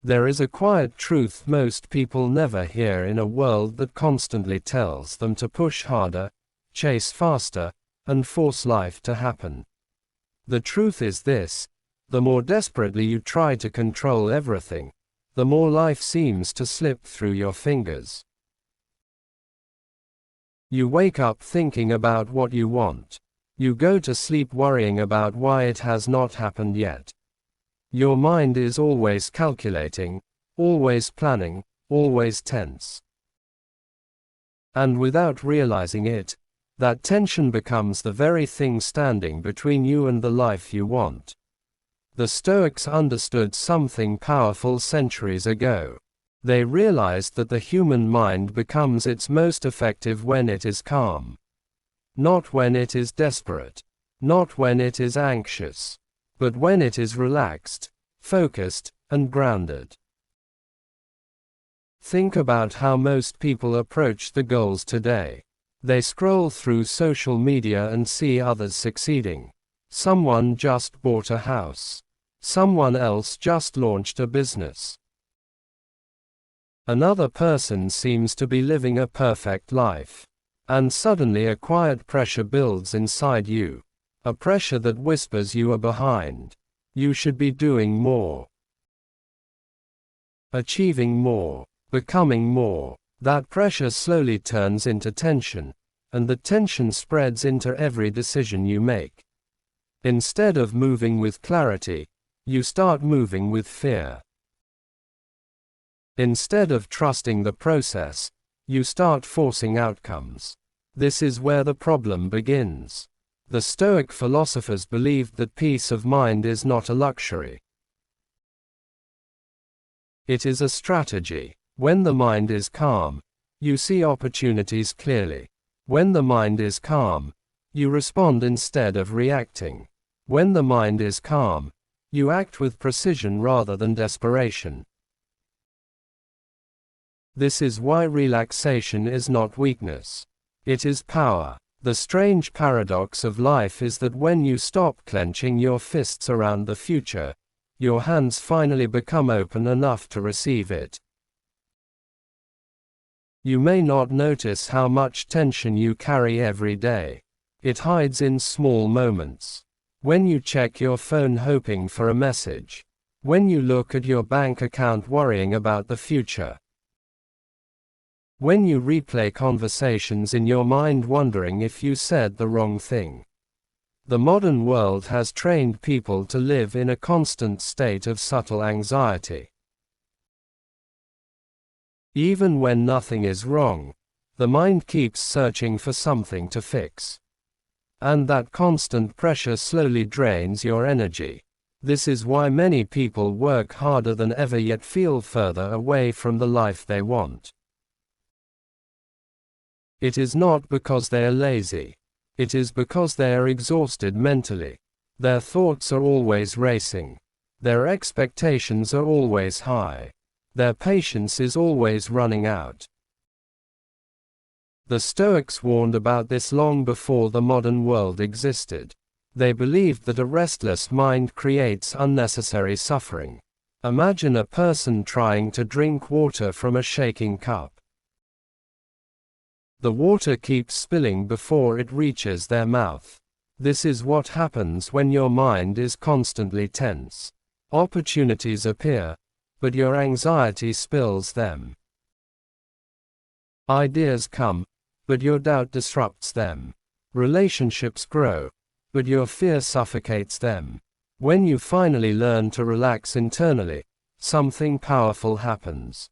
There is a quiet truth most people never hear in a world that constantly tells them to push harder, chase faster, and force life to happen. The truth is this: the more desperately you try to control everything, the more life seems to slip through your fingers. You wake up thinking about what you want. You go to sleep worrying about why it has not happened yet. Your mind is always calculating, always planning, always tense. And without realizing it, that tension becomes the very thing standing between you and the life you want. The Stoics understood something powerful centuries ago. They realized that the human mind becomes its most effective when it is calm. Not when it is desperate. Not when it is anxious. But when it is relaxed, focused, and grounded. Think about how most people approach the goals today. They scroll through social media and see others succeeding. Someone just bought a house. Someone else just launched a business. Another person seems to be living a perfect life. And suddenly a quiet pressure builds inside you. A pressure that whispers you are behind. You should be doing more. Achieving more. Becoming more. That pressure slowly turns into tension, and the tension spreads into every decision you make. Instead of moving with clarity, you start moving with fear. Instead of trusting the process, you start forcing outcomes. This is where the problem begins. The Stoic philosophers believed that peace of mind is not a luxury. It is a strategy. When the mind is calm, you see opportunities clearly. When the mind is calm, you respond instead of reacting. When the mind is calm, you act with precision rather than desperation. This is why relaxation is not weakness. It is power. The strange paradox of life is that when you stop clenching your fists around the future, your hands finally become open enough to receive it. You may not notice how much tension you carry every day. It hides in small moments. When you check your phone hoping for a message. When you look at your bank account worrying about the future. When you replay conversations in your mind wondering if you said the wrong thing. The modern world has trained people to live in a constant state of subtle anxiety. Even when nothing is wrong, the mind keeps searching for something to fix. And that constant pressure slowly drains your energy. This is why many people work harder than ever yet feel further away from the life they want. It is not because they are lazy. It is because they are exhausted mentally. Their thoughts are always racing. Their expectations are always high. Their patience is always running out. The Stoics warned about this long before the modern world existed. They believed that a restless mind creates unnecessary suffering. Imagine a person trying to drink water from a shaking cup. The water keeps spilling before it reaches their mouth. This is what happens when your mind is constantly tense. Opportunities appear, but your anxiety spills them. Ideas come, but your doubt disrupts them. Relationships grow, but your fear suffocates them. When you finally learn to relax internally, something powerful happens.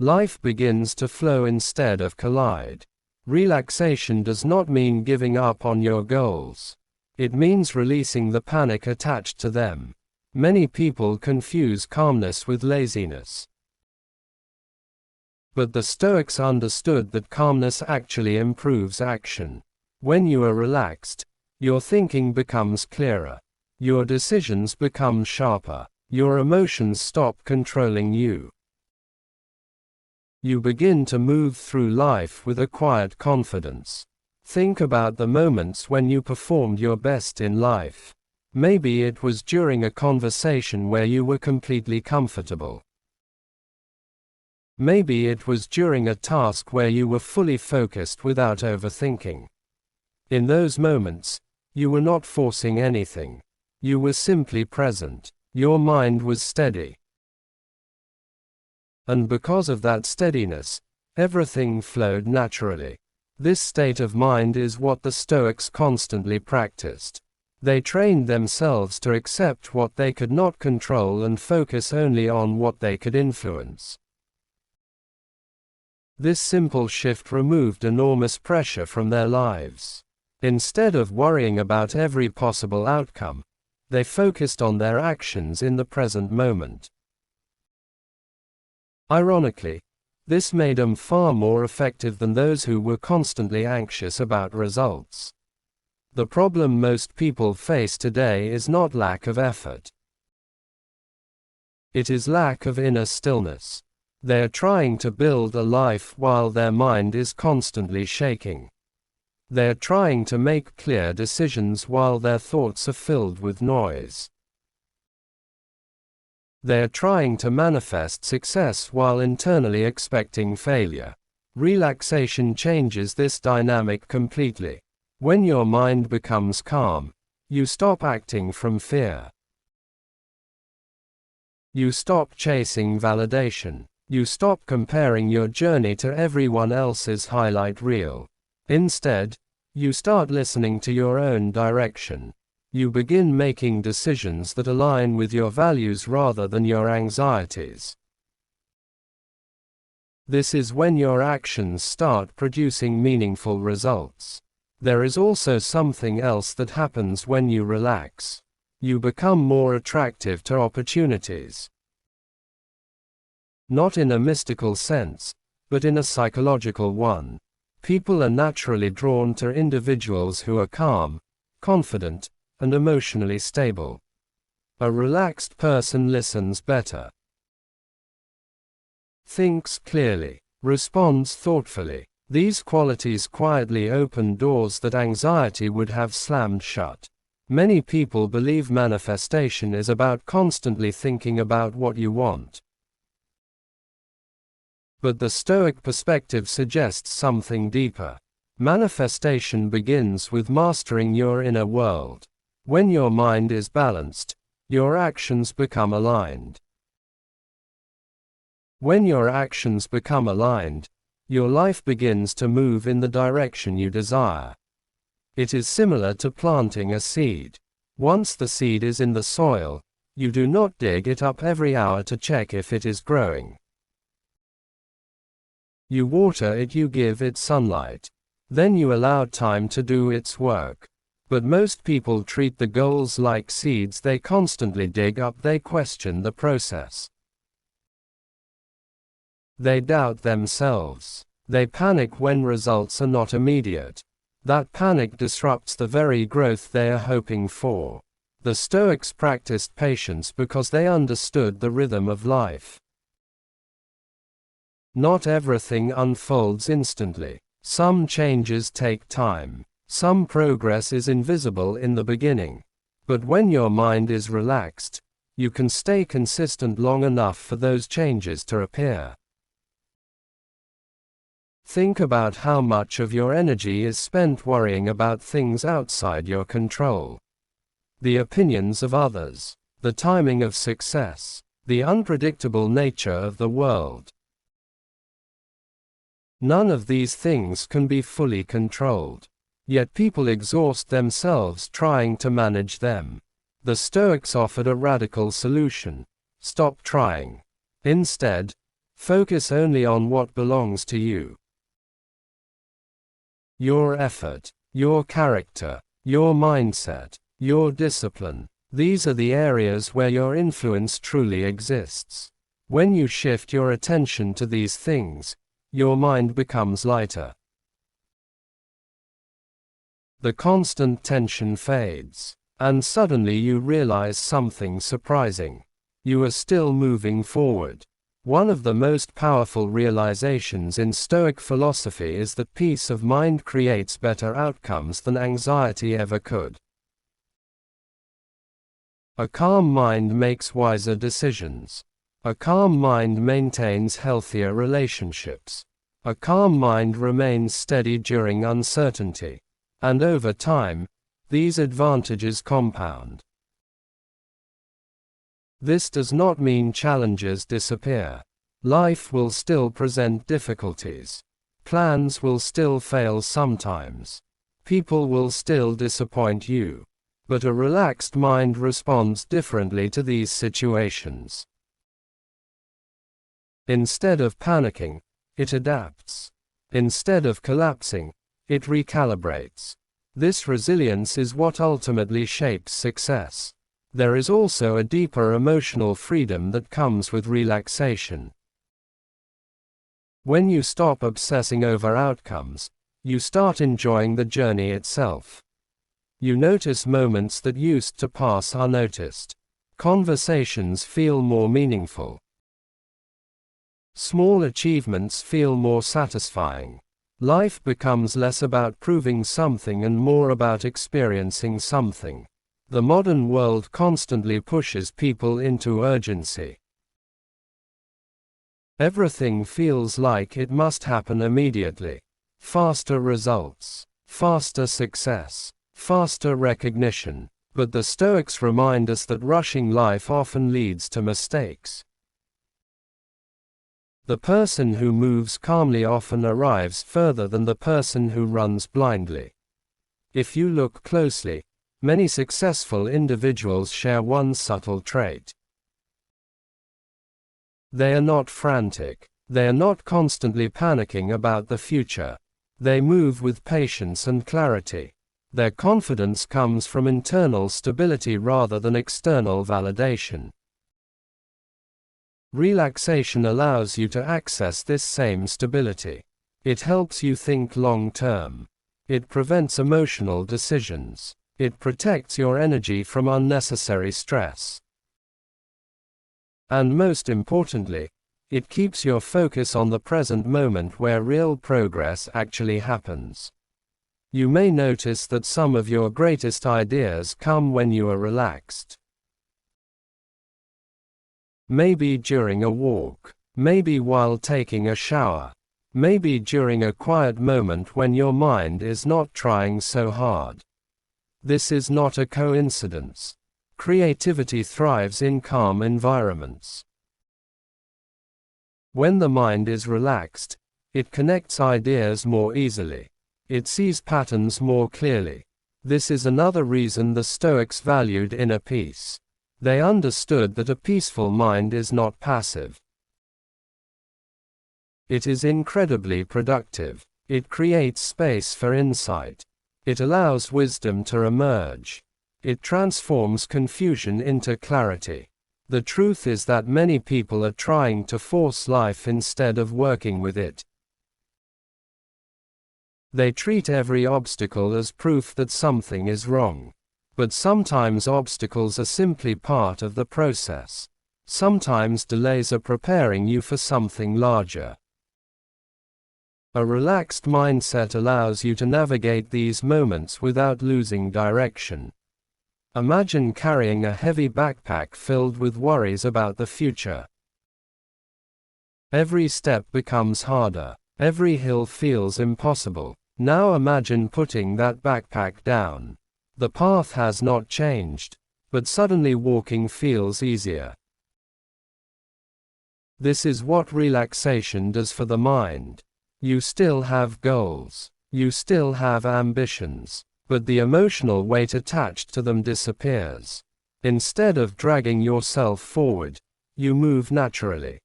Life begins to flow instead of collide. Relaxation does not mean giving up on your goals. It means releasing the panic attached to them. Many people confuse calmness with laziness. But the Stoics understood that calmness actually improves action. When you are relaxed, your thinking becomes clearer. Your decisions become sharper. Your emotions stop controlling you. You begin to move through life with a quiet confidence. Think about the moments when you performed your best in life. Maybe it was during a conversation where you were completely comfortable. Maybe it was during a task where you were fully focused without overthinking. In those moments, you were not forcing anything. You were simply present. Your mind was steady. And because of that steadiness, everything flowed naturally. This state of mind is what the Stoics constantly practiced. They trained themselves to accept what they could not control and focus only on what they could influence. This simple shift removed enormous pressure from their lives. Instead of worrying about every possible outcome, they focused on their actions in the present moment. Ironically, this made them far more effective than those who were constantly anxious about results. The problem most people face today is not lack of effort. It is lack of inner stillness. They are trying to build a life while their mind is constantly shaking. They are trying to make clear decisions while their thoughts are filled with noise. They are trying to manifest success while internally expecting failure. Relaxation changes this dynamic completely. When your mind becomes calm, you stop acting from fear. You stop chasing validation. You stop comparing your journey to everyone else's highlight reel. Instead, you start listening to your own direction. You begin making decisions that align with your values rather than your anxieties. This is when your actions start producing meaningful results. There is also something else that happens when you relax. You become more attractive to opportunities. Not in a mystical sense, but in a psychological one. People are naturally drawn to individuals who are calm, confident, and emotionally stable. A relaxed person listens better, thinks clearly, responds thoughtfully. These qualities quietly open doors that anxiety would have slammed shut. Many people believe manifestation is about constantly thinking about what you want. But the Stoic perspective suggests something deeper. Manifestation begins with mastering your inner world. When your mind is balanced, your actions become aligned. When your actions become aligned, your life begins to move in the direction you desire. It is similar to planting a seed. Once the seed is in the soil, you do not dig it up every hour to check if it is growing. You water it, you give it sunlight. Then you allow time to do its work. But most people treat the goals like seeds they constantly dig up. They question the process. They doubt themselves. They panic when results are not immediate. That panic disrupts the very growth they are hoping for. The Stoics practiced patience because they understood the rhythm of life. Not everything unfolds instantly. Some changes take time. Some progress is invisible in the beginning. But when your mind is relaxed, you can stay consistent long enough for those changes to appear. Think about how much of your energy is spent worrying about things outside your control. The opinions of others, the timing of success, the unpredictable nature of the world. None of these things can be fully controlled. Yet people exhaust themselves trying to manage them. The Stoics offered a radical solution. Stop trying. Instead, focus only on what belongs to you. Your effort, your character, your mindset, your discipline. These are the areas where your influence truly exists. When you shift your attention to these things, your mind becomes lighter. The constant tension fades, and suddenly you realize something surprising. You are still moving forward. One of the most powerful realizations in Stoic philosophy is that peace of mind creates better outcomes than anxiety ever could. A calm mind makes wiser decisions. A calm mind maintains healthier relationships. A calm mind remains steady during uncertainty. And over time, these advantages compound. This does not mean challenges disappear. Life will still present difficulties. Plans will still fail sometimes. People will still disappoint you. But a relaxed mind responds differently to these situations. Instead of panicking, it adapts. Instead of collapsing, it recalibrates. This resilience is what ultimately shapes success. There is also a deeper emotional freedom that comes with relaxation. When you stop obsessing over outcomes, you start enjoying the journey itself. You notice moments that used to pass unnoticed. Conversations feel more meaningful. Small achievements feel more satisfying. Life becomes less about proving something and more about experiencing something. The modern world constantly pushes people into urgency. Everything feels like it must happen immediately. Faster results, faster success, faster recognition. But the Stoics remind us that rushing life often leads to mistakes. The person who moves calmly often arrives further than the person who runs blindly. If you look closely, many successful individuals share one subtle trait. They are not frantic. They are not constantly panicking about the future. They move with patience and clarity. Their confidence comes from internal stability rather than external validation. Relaxation allows you to access this same stability. It helps you think long term. It prevents emotional decisions. It protects your energy from unnecessary stress. And most importantly, it keeps your focus on the present moment where real progress actually happens. You may notice that some of your greatest ideas come when you are relaxed. Maybe during a walk, maybe while taking a shower, maybe during a quiet moment when your mind is not trying so hard. This is not a coincidence. Creativity thrives in calm environments. When the mind is relaxed, it connects ideas more easily. It sees patterns more clearly. This is another reason the Stoics valued inner peace. They understood that a peaceful mind is not passive. It is incredibly productive. It creates space for insight. It allows wisdom to emerge. It transforms confusion into clarity. The truth is that many people are trying to force life instead of working with it. They treat every obstacle as proof that something is wrong. But sometimes obstacles are simply part of the process. Sometimes delays are preparing you for something larger. A relaxed mindset allows you to navigate these moments without losing direction. Imagine carrying a heavy backpack filled with worries about the future. Every step becomes harder. Every hill feels impossible. Now imagine putting that backpack down. The path has not changed, but suddenly walking feels easier. This is what relaxation does for the mind. You still have goals. You still have ambitions. But the emotional weight attached to them disappears. Instead of dragging yourself forward, you move naturally.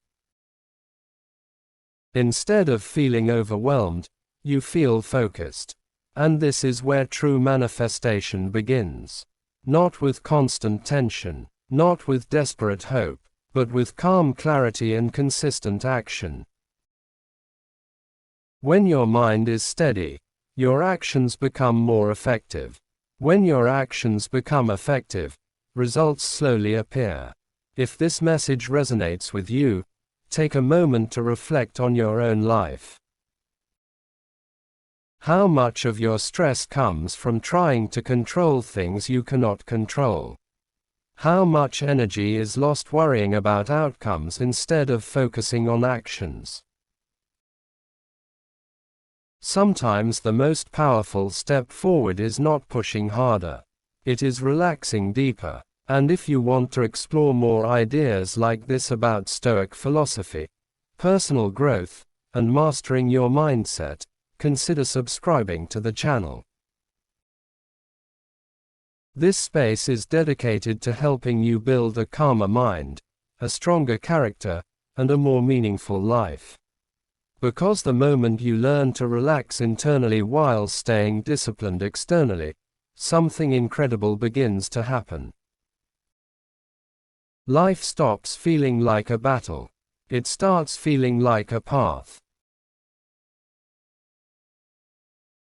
Instead of feeling overwhelmed, you feel focused. And this is where true manifestation begins. Not with constant tension, not with desperate hope, but with calm clarity and consistent action. When your mind is steady, your actions become more effective. When your actions become effective, results slowly appear. If this message resonates with you, take a moment to reflect on your own life. How much of your stress comes from trying to control things you cannot control? How much energy is lost worrying about outcomes instead of focusing on actions? Sometimes the most powerful step forward is not pushing harder. It is relaxing deeper. And if you want to explore more ideas like this about Stoic philosophy, personal growth, and mastering your mindset, consider subscribing to the channel. This space is dedicated to helping you build a calmer mind, a stronger character, and a more meaningful life. Because the moment you learn to relax internally while staying disciplined externally, something incredible begins to happen. Life stops feeling like a battle. It starts feeling like a path.